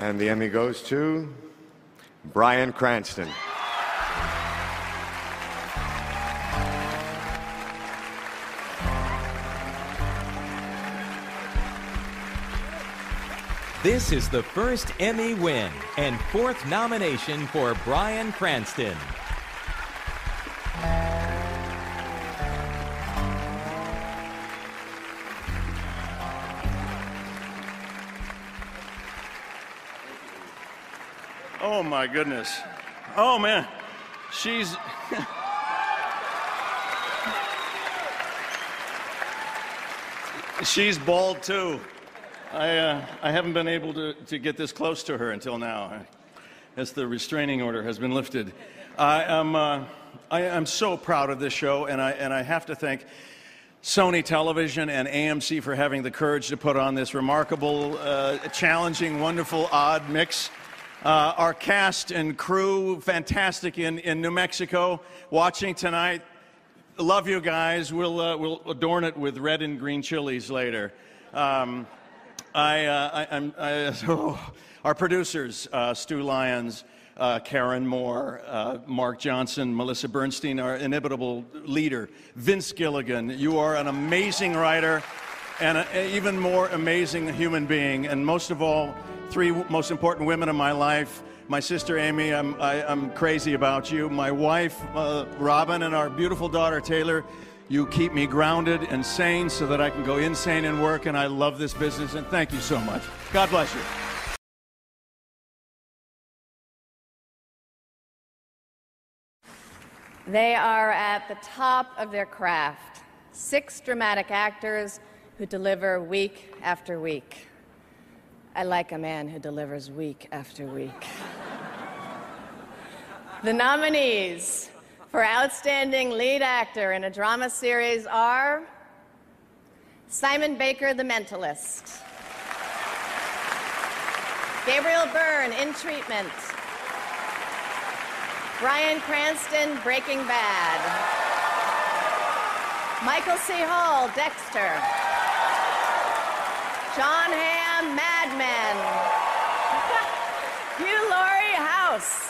And the Emmy goes to Bryan Cranston. This is the first Emmy win and fourth nomination for Bryan Cranston. Oh my goodness. Oh man, she's she's bald too. I haven't been able to get this close to her until now, as the restraining order has been lifted. I am so proud of this show, and I have to thank Sony Television and AMC for having the courage to put on this remarkable, challenging, wonderful, odd mix. Our cast and crew, fantastic in New Mexico, watching tonight. Love you guys. We'll adorn it with red and green chilies later. Our producers, Stu Lyons, Karen Moore, Mark Johnson, Melissa Bernstein, our inimitable leader, Vince Gilligan. You are an amazing writer and an even more amazing human being. And most of all, three most important women in my life. My sister Amy, I'm crazy about you. My wife, Robin, and our beautiful daughter Taylor. You keep me grounded and sane so that I can go insane in work, and I love this business, and thank you so much. God bless you. They are at the top of their craft. 6 dramatic actors who deliver week after week. I like a man who delivers week after week. The nominees for Outstanding Lead Actor in a Drama Series are Simon Baker, The Mentalist; Gabriel Byrne, In Treatment; Bryan Cranston, Breaking Bad; Michael C. Hall, Dexter; Jon Hamm, Mad Men; Hugh Laurie, House.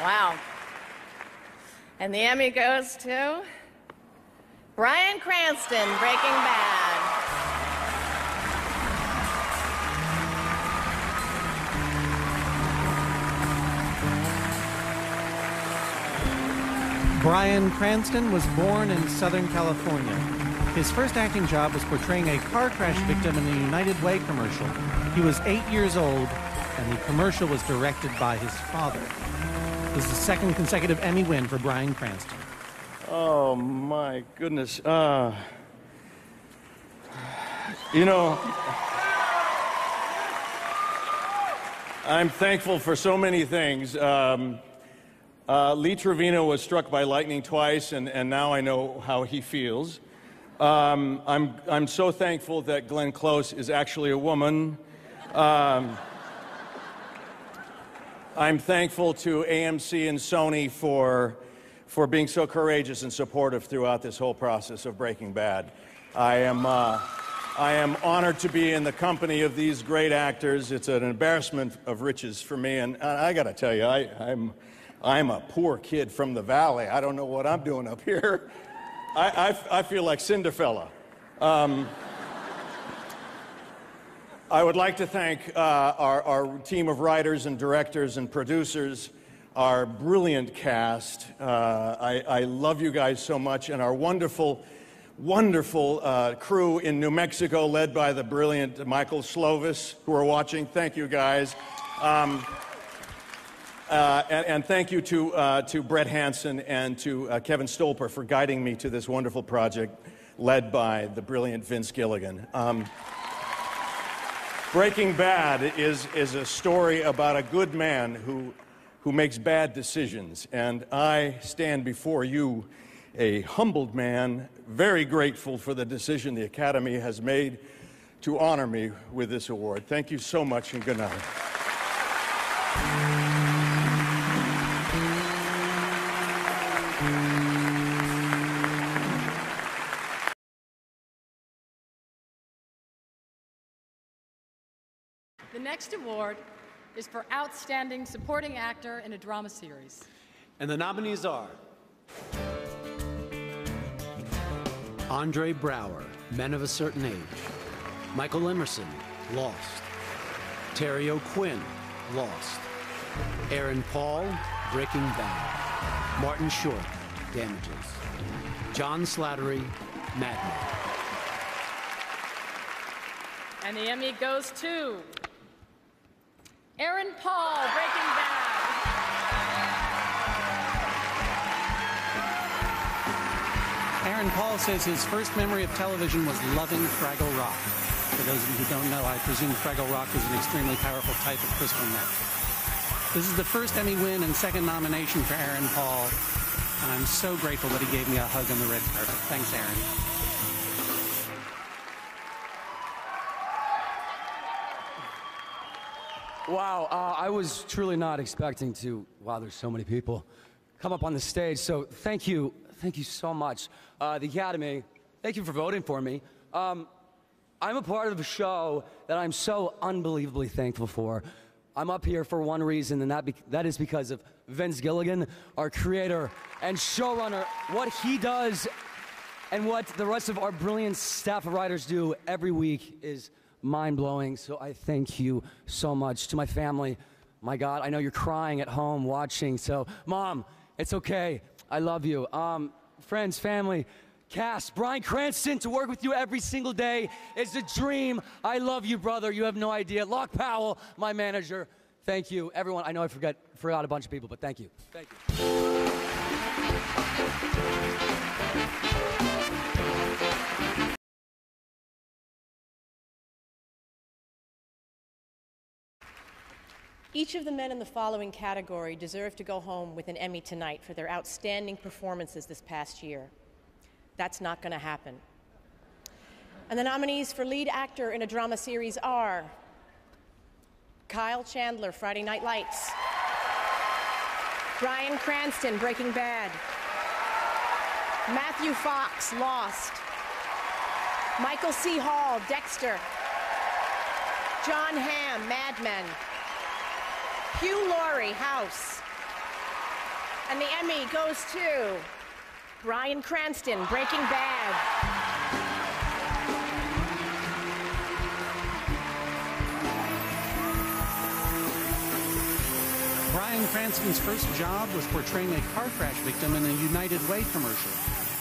Wow. And the Emmy goes to Bryan Cranston, Breaking Bad. Bryan Cranston was born in Southern California. His first acting job was portraying a car crash victim in a United Way commercial. He was 8 years old, and the commercial was directed by his father. This is the second consecutive Emmy win for Bryan Cranston. Oh my goodness. You know, I'm thankful for so many things. Lee Trevino was struck by lightning twice, and now I know how he feels. I'm so thankful that Glenn Close is actually a woman. I'm thankful to AMC and Sony for being so courageous and supportive throughout this whole process of Breaking Bad. I am honored to be in the company of these great actors. It's an embarrassment of riches for me, and I got to tell you, I'm a poor kid from the valley. I don't know what I'm doing up here. I feel like Cinderfella. I would like to thank our team of writers and directors and producers, our brilliant cast. I love you guys so much, and our wonderful, wonderful crew in New Mexico, led by the brilliant Michael Slovis, who are watching. Thank you, guys. And thank you to Brett Hansen and to Kevin Stolper for guiding me to this wonderful project, led by the brilliant Vince Gilligan. Breaking Bad is a story about a good man who makes bad decisions, and I stand before you, a humbled man, very grateful for the decision the Academy has made to honor me with this award. Thank you so much, and good night. next award is for Outstanding Supporting Actor in a Drama Series. And the nominees are Andre Braugher, Men of a Certain Age; Michael Emerson, Lost; Terry O'Quinn, Lost; Aaron Paul, Breaking Bad; Martin Short, Damages; John Slattery, Mad Men. And the Emmy goes to Aaron Paul, Breaking Bad. Aaron Paul says his first memory of television was loving Fraggle Rock. For those of you who don't know, I presume Fraggle Rock is an extremely powerful type of crystal meth. This is the first Emmy win and second nomination for Aaron Paul, and I'm so grateful that he gave me a hug on the red carpet. Thanks, Aaron. Wow, I was truly not expecting to, wow, there's so many people, come up on the stage. So thank you so much. The Academy, thank you for voting for me. I'm a part of a show that I'm so unbelievably thankful for. I'm up here for one reason, and that is because of Vince Gilligan, our creator and showrunner. What he does and what the rest of our brilliant staff of writers do every week is mind-blowing. So I thank you so much. To my family, my God, I know you're crying at home watching. So Mom, it's okay. I love you. Friends, family, cast, Bryan Cranston, to work with you every single day is a dream. I love you, brother. You have no idea. Locke Powell, my manager. Thank you. Everyone, I know I forgot a bunch of people, but thank you. Thank you. Each of the men in the following category deserve to go home with an Emmy tonight for their outstanding performances this past year. That's not going to happen. And the nominees for lead actor in a drama series are Kyle Chandler, Friday Night Lights; Bryan Cranston, Breaking Bad; Matthew Fox, Lost; Michael C. Hall, Dexter; Jon Hamm, Mad Men; Hugh Laurie, House. And the Emmy goes to Bryan Cranston, Breaking Bad. Bryan Cranston's first job was portraying a car crash victim in a United Way commercial.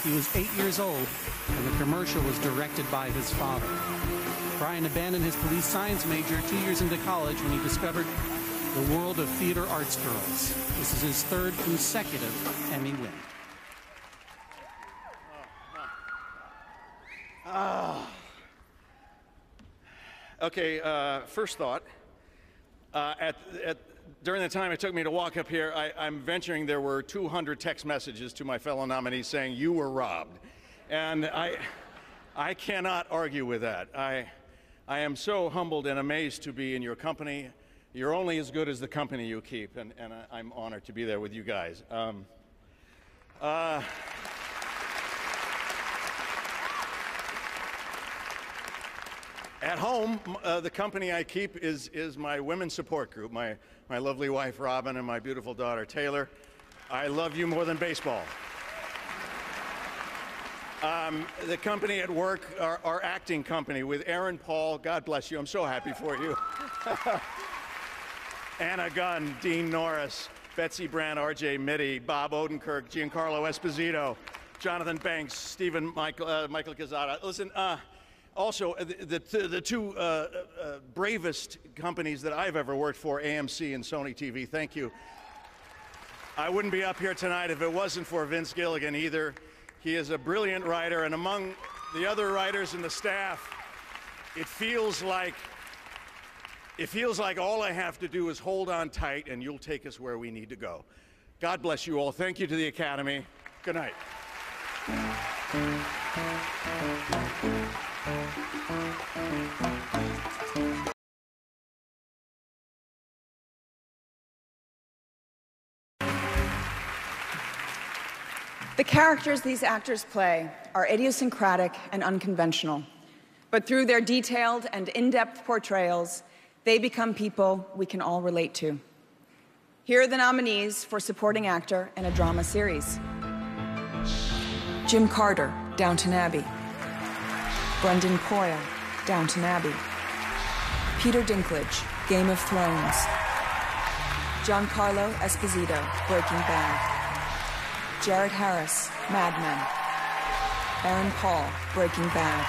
He was 8 years old, and the commercial was directed by his father. Bryan abandoned his police science major 2 years into college when he discovered the world of theater arts girls. This is his third consecutive Emmy win. Okay, first thought. During the time it took me to walk up here, I'm venturing there were 200 text messages to my fellow nominees saying you were robbed. And I cannot argue with that. I am so humbled and amazed to be in your company. You're only as good as the company you keep, and I'm honored to be there with you guys. At home, the company I keep is my women's support group, my lovely wife, Robin, and my beautiful daughter, Taylor. I love you more than baseball. The company at work, our acting company with Aaron Paul, God bless you, I'm so happy for you. Anna Gunn, Dean Norris, Betsy Brandt, R.J. Mitty, Bob Odenkirk, Giancarlo Esposito, Jonathan Banks, Michael Quezada. Listen, also, the two bravest companies that I've ever worked for, AMC and Sony TV, thank you. I wouldn't be up here tonight if it wasn't for Vince Gilligan either. He is a brilliant writer, and among the other writers and the staff, it feels like all I have to do is hold on tight, and you'll take us where we need to go. God bless you all. Thank you to the Academy. Good night. The characters these actors play are idiosyncratic and unconventional, but through their detailed and in-depth portrayals, they become people we can all relate to. Here are the nominees for supporting actor in a drama series. Jim Carter, Downton Abbey. Brendan Poyle, Downton Abbey. Peter Dinklage, Game of Thrones. Giancarlo Esposito, Breaking Bad. Jared Harris, Mad Men. Aaron Paul, Breaking Bad.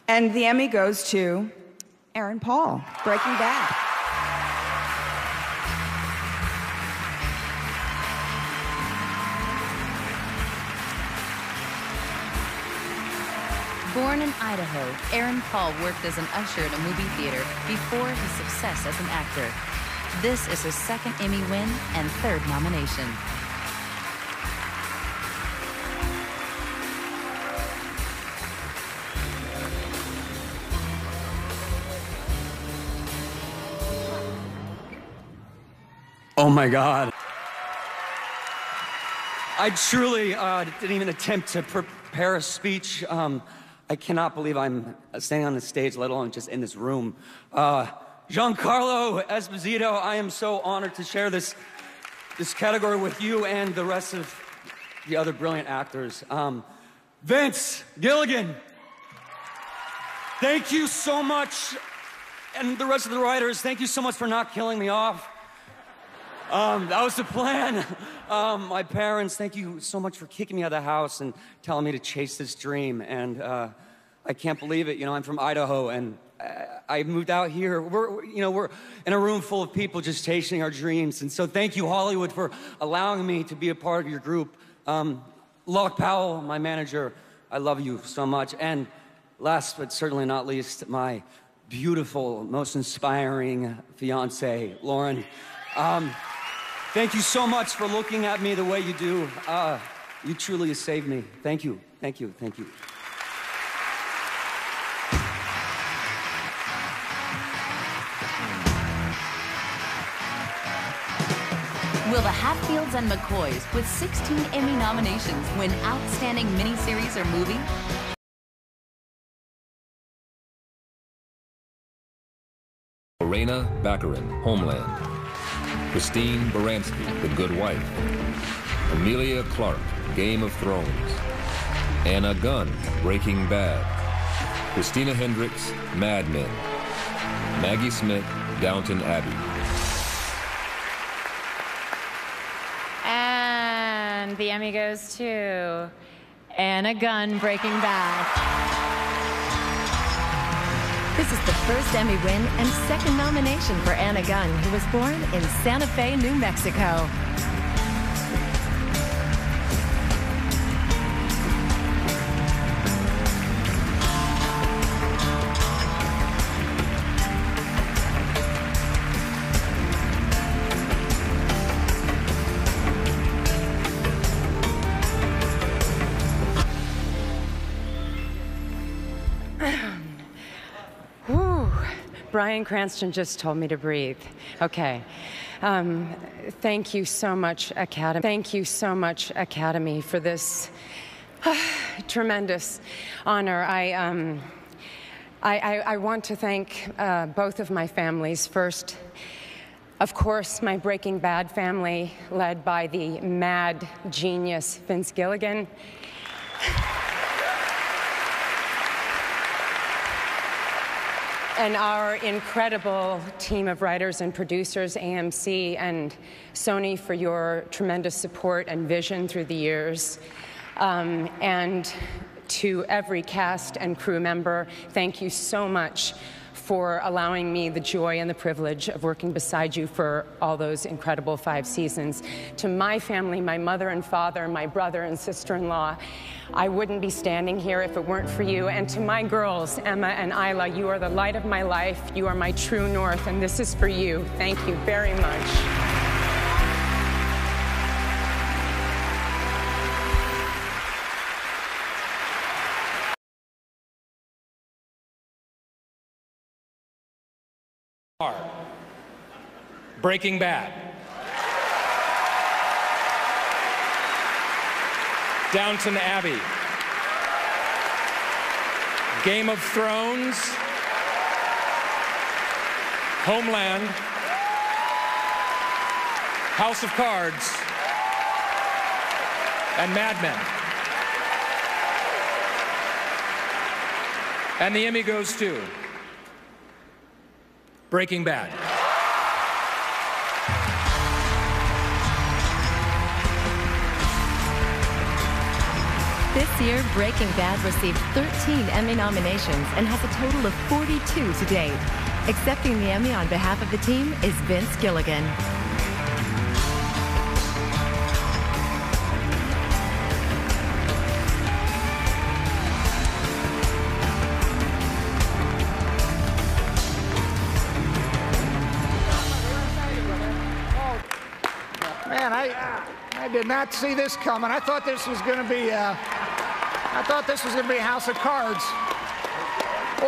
And the Emmy goes to Aaron Paul, Breaking Bad. Born in Idaho, Aaron Paul worked as an usher at a movie theater before his success as an actor. This is his second Emmy win and third nomination. Oh my God. I truly didn't even attempt to prepare a speech. I cannot believe I'm standing on the stage, let alone just in this room. Giancarlo Esposito, I am so honored to share this category with you and the rest of the other brilliant actors. Vince Gilligan, thank you so much. And the rest of the writers, thank you so much for not killing me off. That was the plan. My parents, thank you so much for kicking me out of the house and telling me to chase this dream. And I can't believe it. You know, I'm from Idaho, and I moved out here. We're in a room full of people just chasing our dreams. And so thank you, Hollywood, for allowing me to be a part of your group. Locke Powell, my manager, I love you so much. And last but certainly not least, my beautiful, most inspiring fiance, Lauren. Thank you so much for looking at me the way you do. You truly saved me. Thank you, thank you, thank you. Will the Hatfields and McCoys, with 16 Emmy nominations, win Outstanding Miniseries or Movie? Lorena Baccarin, Homeland. Christine Baranski, The Good Wife. Emilia Clarke, Game of Thrones. Anna Gunn, Breaking Bad. Christina Hendricks, Mad Men. Maggie Smith, Downton Abbey. And the Emmy goes to Anna Gunn, Breaking Bad. This is the first Emmy win and second nomination for Anna Gunn, who was born in Santa Fe, New Mexico. Bryan Cranston just told me to breathe. Okay. Thank you so much, Academy. Thank you so much, Academy, for this tremendous honor. I want to thank both of my families. First, of course, my Breaking Bad family, led by the mad genius Vince Gilligan. And our incredible team of writers and producers, AMC and Sony, for your tremendous support and vision through the years. And to every cast and crew member, thank you so much for allowing me the joy and the privilege of working beside you for all those incredible 5 seasons. To my family, my mother and father, my brother and sister-in-law, I wouldn't be standing here if it weren't for you. And to my girls, Emma and Isla, you are the light of my life. You are my true north, and this is for you. Thank you very much. Breaking Bad. Downton Abbey, Game of Thrones, Homeland, House of Cards, and Mad Men. And the Emmy goes to Breaking Bad. This year, Breaking Bad received 13 Emmy nominations and has a total of 42 to date. Accepting the Emmy on behalf of the team is Vince Gilligan. Man, I did not see this coming. I thought this was going to be House of Cards,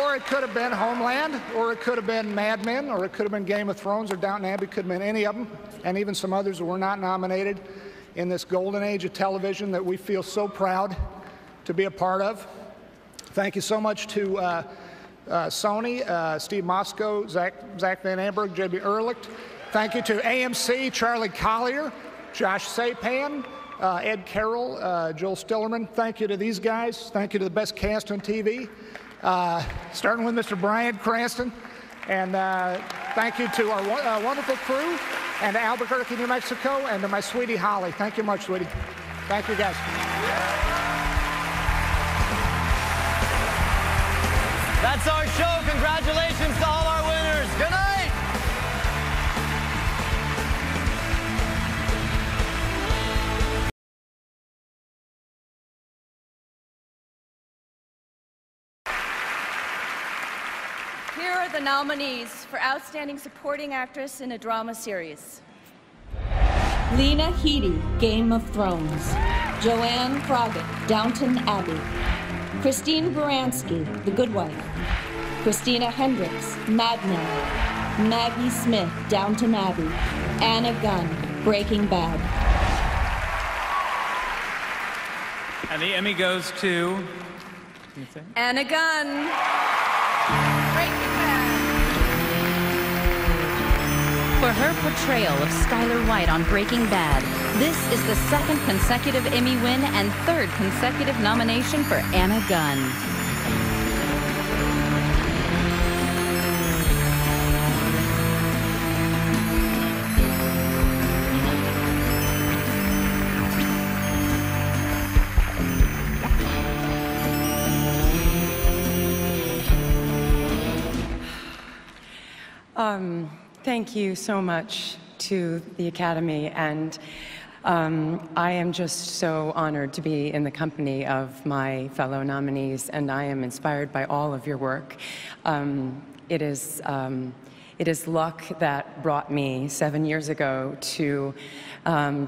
or it could have been Homeland, or it could have been Mad Men, or it could have been Game of Thrones, or Downton Abbey. Could have been any of them, and even some others that were not nominated in this golden age of television that we feel so proud to be a part of. Thank you so much to Sony, Steve Mosco, Zach Van Amberg, J.B. Ehrlich. Thank you to AMC, Charlie Collier, Josh Sapan, Ed Carroll, Joel Stillerman. Thank you to these guys. Thank you to the best cast on TV, starting with Mr. Bryan Cranston. And thank you to our wonderful crew, and to Albuquerque, New Mexico, and to my sweetie Holly. Thank you much, sweetie. Thank you, guys. That's our show. Congratulations to all our winners. Good night. Here are the nominees for Outstanding Supporting Actress in a Drama Series. Lena Headey, Game of Thrones. Joanne Froggatt, Downton Abbey. Christine Baranski, The Good Wife. Christina Hendricks, Mad Men. Maggie Smith, Downton Abbey. Anna Gunn, Breaking Bad. And the Emmy goes to Anna Gunn. For her portrayal of Skyler White on Breaking Bad, this is the second consecutive Emmy win and third consecutive nomination for Anna Gunn. Thank you so much to the Academy, and I am just so honored to be in the company of my fellow nominees, and I am inspired by all of your work. It is luck that brought me 7 years ago to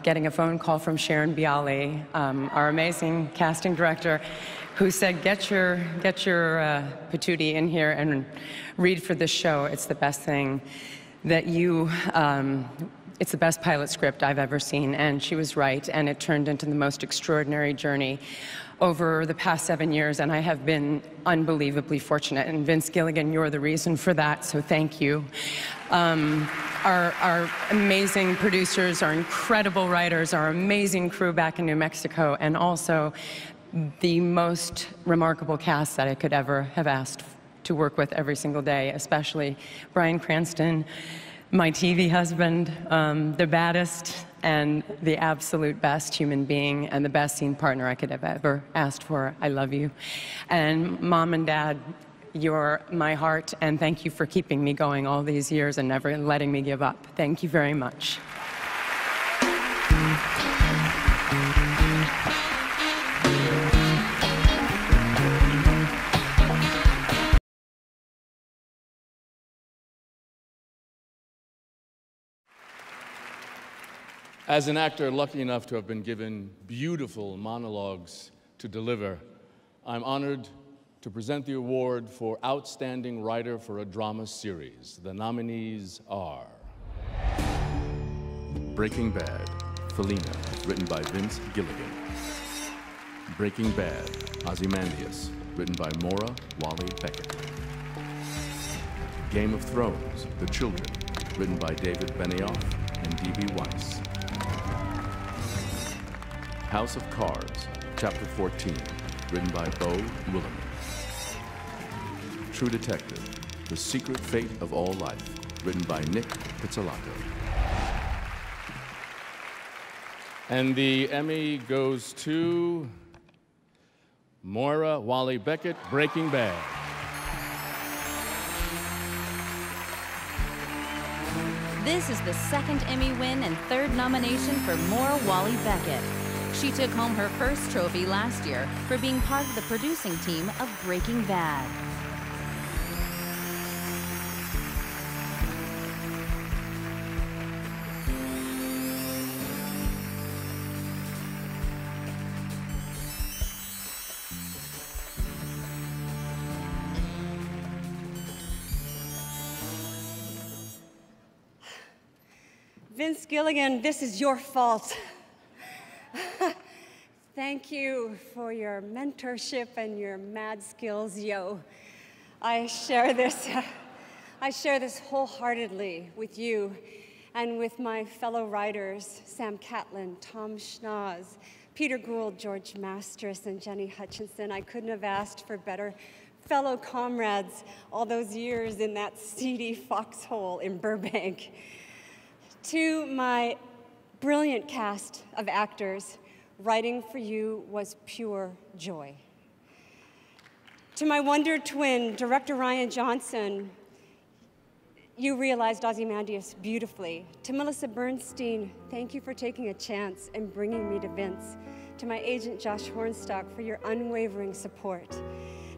getting a phone call from Sharon Bialy, our amazing casting director, who said, get your patootie in here and read for this show. It's the best thing that it's the best pilot script I've ever seen. And she was right, and it turned into the most extraordinary journey over the past 7 years, and I have been unbelievably fortunate. And Vince Gilligan, you're the reason for that, so thank you. Our amazing producers, our incredible writers, our amazing crew back in New Mexico, and also the most remarkable cast that I could ever have asked to work with every single day, especially Bryan Cranston, my TV husband, the baddest and the absolute best human being and the best scene partner I could have ever asked for. I love you. And Mom and Dad, you're my heart, and thank you for keeping me going all these years and never letting me give up. Thank you very much. As an actor lucky enough to have been given beautiful monologues to deliver, I'm honored to present the award for Outstanding Writer for a Drama Series. The nominees are Breaking Bad, Felina, written by Vince Gilligan. Breaking Bad, Ozymandias, written by Maura Wally Beckett. Game of Thrones, The Children, written by David Benioff and D.B. Weiss. House of Cards, Chapter 14, written by Beau Willimon. True Detective, The Secret Fate of All Life, written by Nick Pizzolatto. And the Emmy goes to Maura Wally Beckett, Breaking Bad. This is the second Emmy win and third nomination for Maura Wally Beckett. She took home her first trophy last year for being part of the producing team of Breaking Bad. Vince Gilligan, this is your fault. Thank you for your mentorship and your mad skills, yo. I share this wholeheartedly with you and with my fellow writers, Sam Catlin, Tom Schnoz, Peter Gould, George Mastras, and Jenny Hutchinson. I couldn't have asked for better fellow comrades all those years in that seedy foxhole in Burbank. To my brilliant cast of actors, writing for you was pure joy. To my wonder twin, director Rian Johnson, you realized Ozymandias beautifully. To Melissa Bernstein, thank you for taking a chance and bringing me to Vince. To my agent Josh Hornstock for your unwavering support.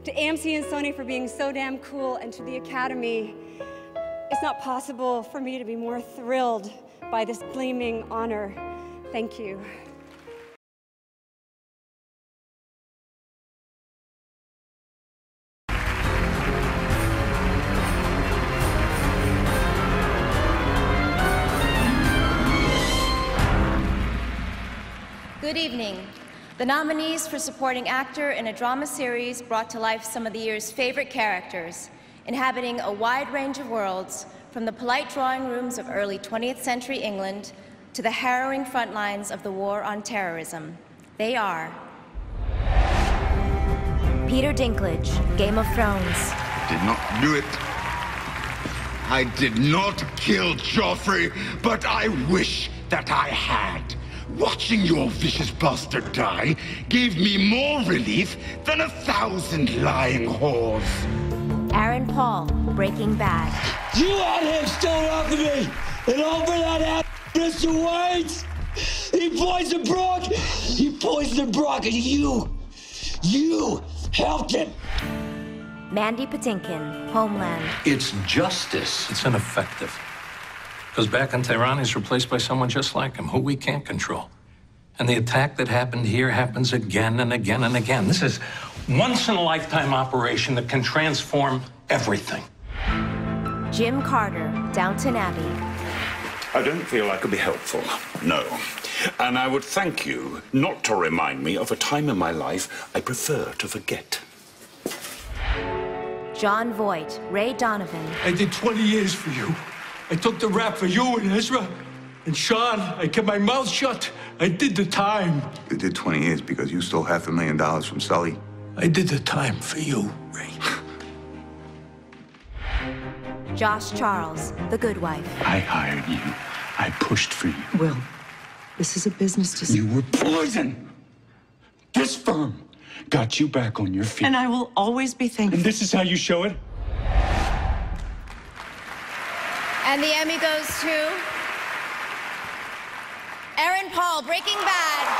To AMC and Sony for being so damn cool, and to the Academy, it's not possible for me to be more thrilled by this gleaming honor. Thank you. Good evening. The nominees for supporting actor in a drama series brought to life some of the year's favorite characters, inhabiting a wide range of worlds, from the polite drawing rooms of early 20th century England to the harrowing front lines of the war on terrorism. They are Peter Dinklage, Game of Thrones. I did not do it. I did not kill Joffrey, but I wish that I had. Watching your vicious bastard die gave me more relief than 1,000 lying whores. Aaron Paul, Breaking Bad. You had him still after me, and over that ass, Mr. Waynes. He poisoned Brock. He poisoned Brock, and you helped him. Mandy Patinkin, Homeland. It's justice. It's ineffective. Because back in Tehran, he's replaced by someone just like him, who we can't control. And the attack that happened here happens again and again and again. This is once-in-a-lifetime operation that can transform everything. Jim Carter, Downton Abbey. I don't feel I could be helpful, no. And I would thank you not to remind me of a time in my life I prefer to forget. John Voight, Ray Donovan. I did 20 years for you. I took the rap for you and Ezra. And Sean, I kept my mouth shut. I did the time. You did 20 years because you stole $500,000 from Sully. I did the time for you, Ray. Josh Charles, The Good Wife. I hired you. I pushed for you. Will, this is a business decision. You were poison. This firm got you back on your feet. And I will always be thankful. And this is how you show it? And the Emmy goes to Aaron Paul, Breaking Bad.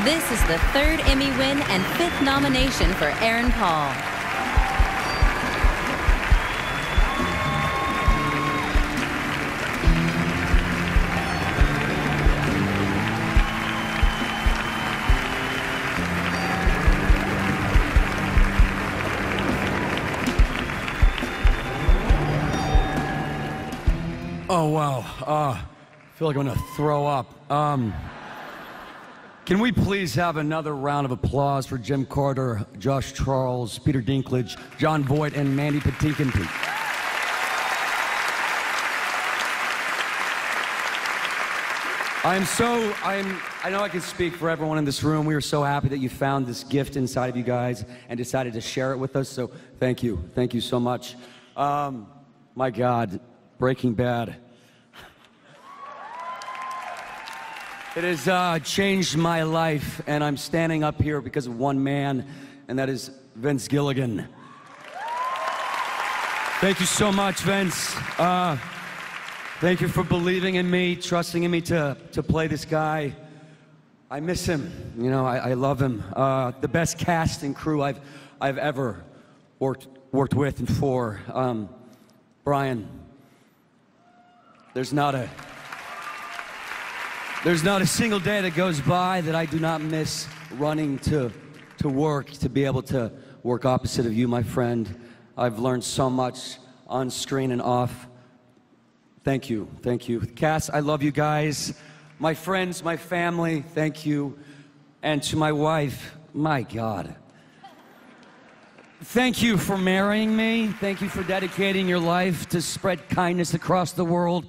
This is the third Emmy win and fifth nomination for Aaron Paul. Oh, wow. I feel like I'm gonna throw up. Can we please have another round of applause for Jim Carter, Josh Charles, Peter Dinklage, Jon Voight, and Mandy Patinkin? I know I can speak for everyone in this room. We are so happy that you found this gift inside of you guys and decided to share it with us, so thank you. Thank you so much. My God, Breaking Bad. It has changed my life, and I'm standing up here because of one man, and that is Vince Gilligan. Thank you so much, Vince. Thank you for believing in me, trusting in me to play this guy. I miss him. You know, I love him. The best cast and crew I've ever worked with and for. Brian, there's not a single day that goes by that I do not miss running to work, to be able to work opposite of you, my friend. I've learned so much on screen and off. Thank you, thank you. Cast, I love you guys. My friends, my family, thank you. And to my wife, my God. Thank you for marrying me. Thank you for dedicating your life to spread kindness across the world.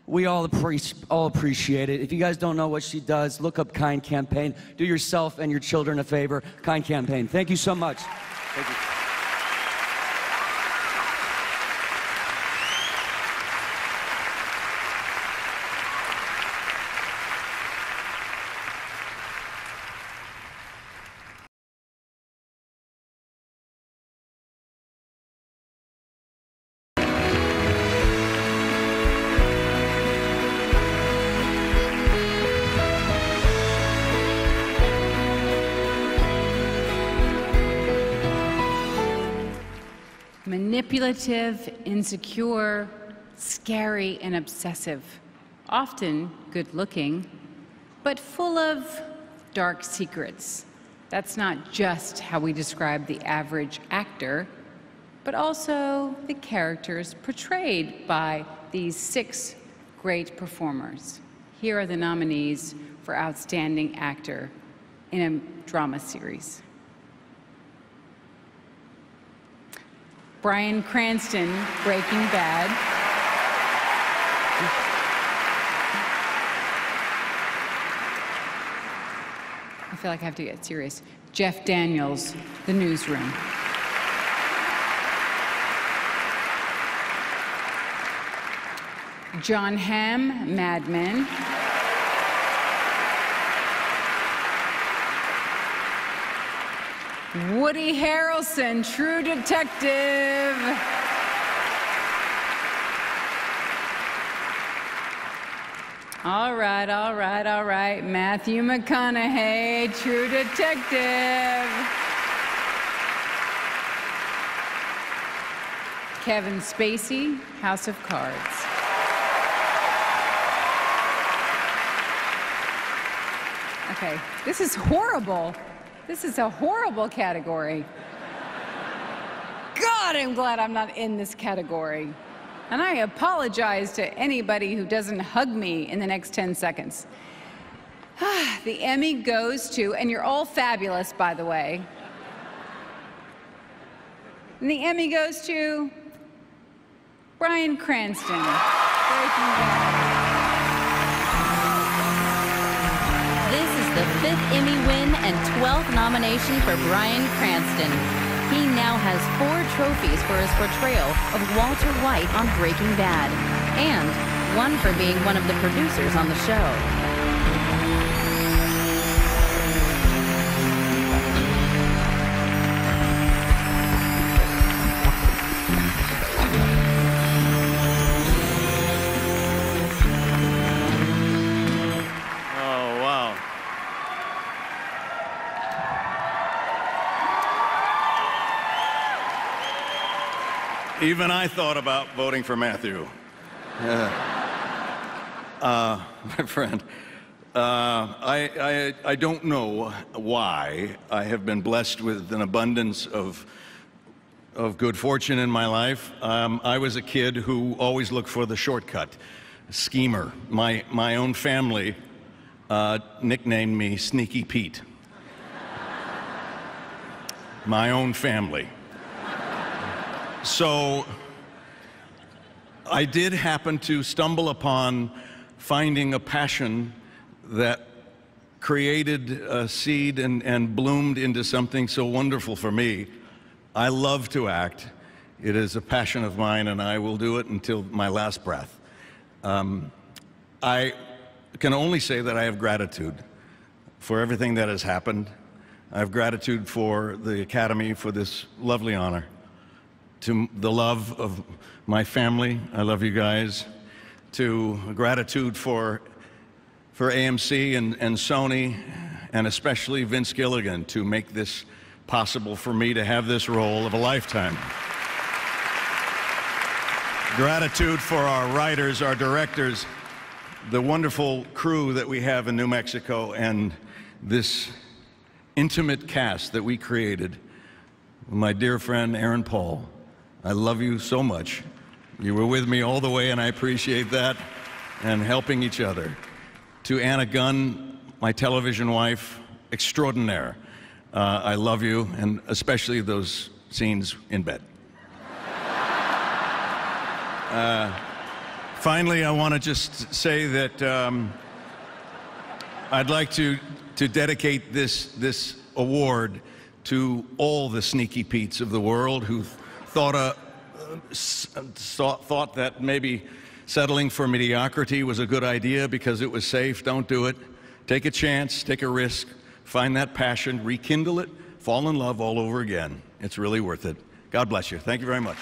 We all appreciate it. If you guys don't know what she does, look up Kind Campaign. Do yourself and your children a favor. Kind Campaign. Thank you so much. Thank you. Manipulative, insecure, scary, and obsessive. Often good-looking, but full of dark secrets. That's not just how we describe the average actor, but also the characters portrayed by these 6 great performers. Here are the nominees for Outstanding Actor in a Drama Series. Bryan Cranston, Breaking Bad. I feel like I have to get serious. Jeff Daniels, The Newsroom. Jon Hamm, Mad Men. Woody Harrelson, True Detective. All right, all right, all right. Matthew McConaughey, True Detective. Kevin Spacey, House of Cards. Okay, this is horrible. This is a horrible category. God, I'm glad I'm not in this category. And I apologize to anybody who doesn't hug me in the next 10 seconds. The Emmy goes to, and you're all fabulous, by the way. And the Emmy goes to Bryan Cranston, Breaking Bad. The 5th Emmy win and 12th nomination for Bryan Cranston. He now has 4 trophies for his portrayal of Walter White on Breaking Bad, and 1 for being one of the producers on the show. Even I thought about voting for Matthew. My friend, I don't know why I have been blessed with an abundance of of good fortune in my life. I was a kid who always looked for the shortcut, schemer. My own family nicknamed me Sneaky Pete. My own family. So I did happen to stumble upon finding a passion that created a seed and bloomed into something so wonderful for me. I love to act. It is a passion of mine, and I will do it until my last breath. I can only say that I have gratitude for everything that has happened. I have gratitude for the Academy for this lovely honor. To the love of my family, I love you guys. To gratitude for AMC and Sony, and especially Vince Gilligan, to make this possible for me to have this role of a lifetime. Gratitude for our writers, our directors, the wonderful crew that we have in New Mexico, and this intimate cast that we created. My dear friend Aaron Paul, I love you so much. You were with me all the way, and I appreciate that, and helping each other. To Anna Gunn, my television wife extraordinaire, I love you, and especially those scenes in bed. Finally, I want to just say that I'd like to dedicate this award to all the Sneaky Petes of the world who thought that maybe settling for mediocrity was a good idea because it was safe. Don't do it. Take a chance, take a risk, find that passion, rekindle it, fall in love all over again. It's really worth it. God bless you. Thank you very much.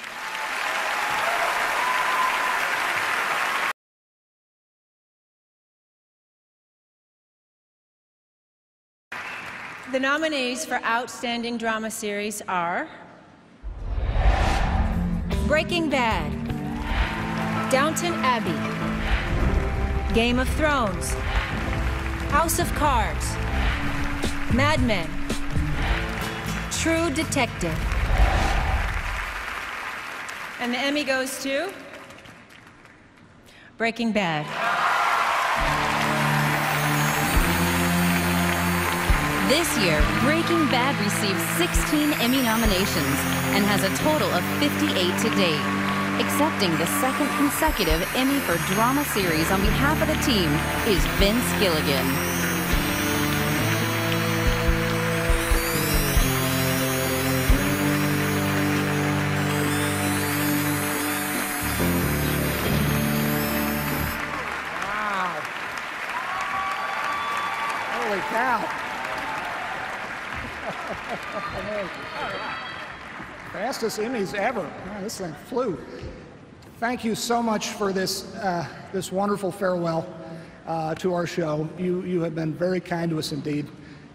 The nominees for Outstanding Drama Series are Breaking Bad, Downton Abbey, Game of Thrones, House of Cards, Mad Men, True Detective. And the Emmy goes to Breaking Bad. This year, Breaking Bad received 16 Emmy nominations and has a total of 58 to date. Accepting the second consecutive Emmy for Drama Series on behalf of the team is Vince Gilligan. Wow. Holy cow. Fastest Emmys ever. Man, this thing flew. Thank you so much for this this wonderful farewell to our show. You have been very kind to us indeed,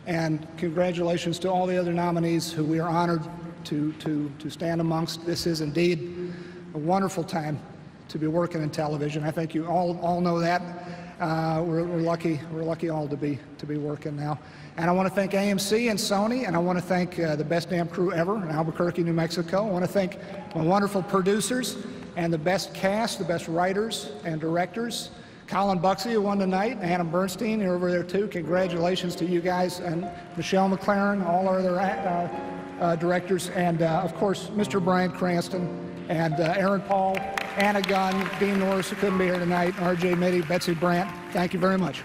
and congratulations to all the other nominees who we are honored to stand amongst. This is indeed a wonderful time to be working in television. I think you all know that. We're lucky all to be working now. And I want to thank AMC and Sony, and I want to thank the best damn crew ever in Albuquerque, New Mexico. I want to thank my wonderful producers and the best cast, the best writers and directors. Colin Buxey, who won tonight, and Adam Bernstein, you're over there too. Congratulations to you guys, and Michelle McLaren, all our other directors, and of course, Mr. Bryan Cranston, and Aaron Paul, Anna Gunn, Dean Norris, who couldn't be here tonight, R.J. Mitty, Betsy Brandt. Thank you very much.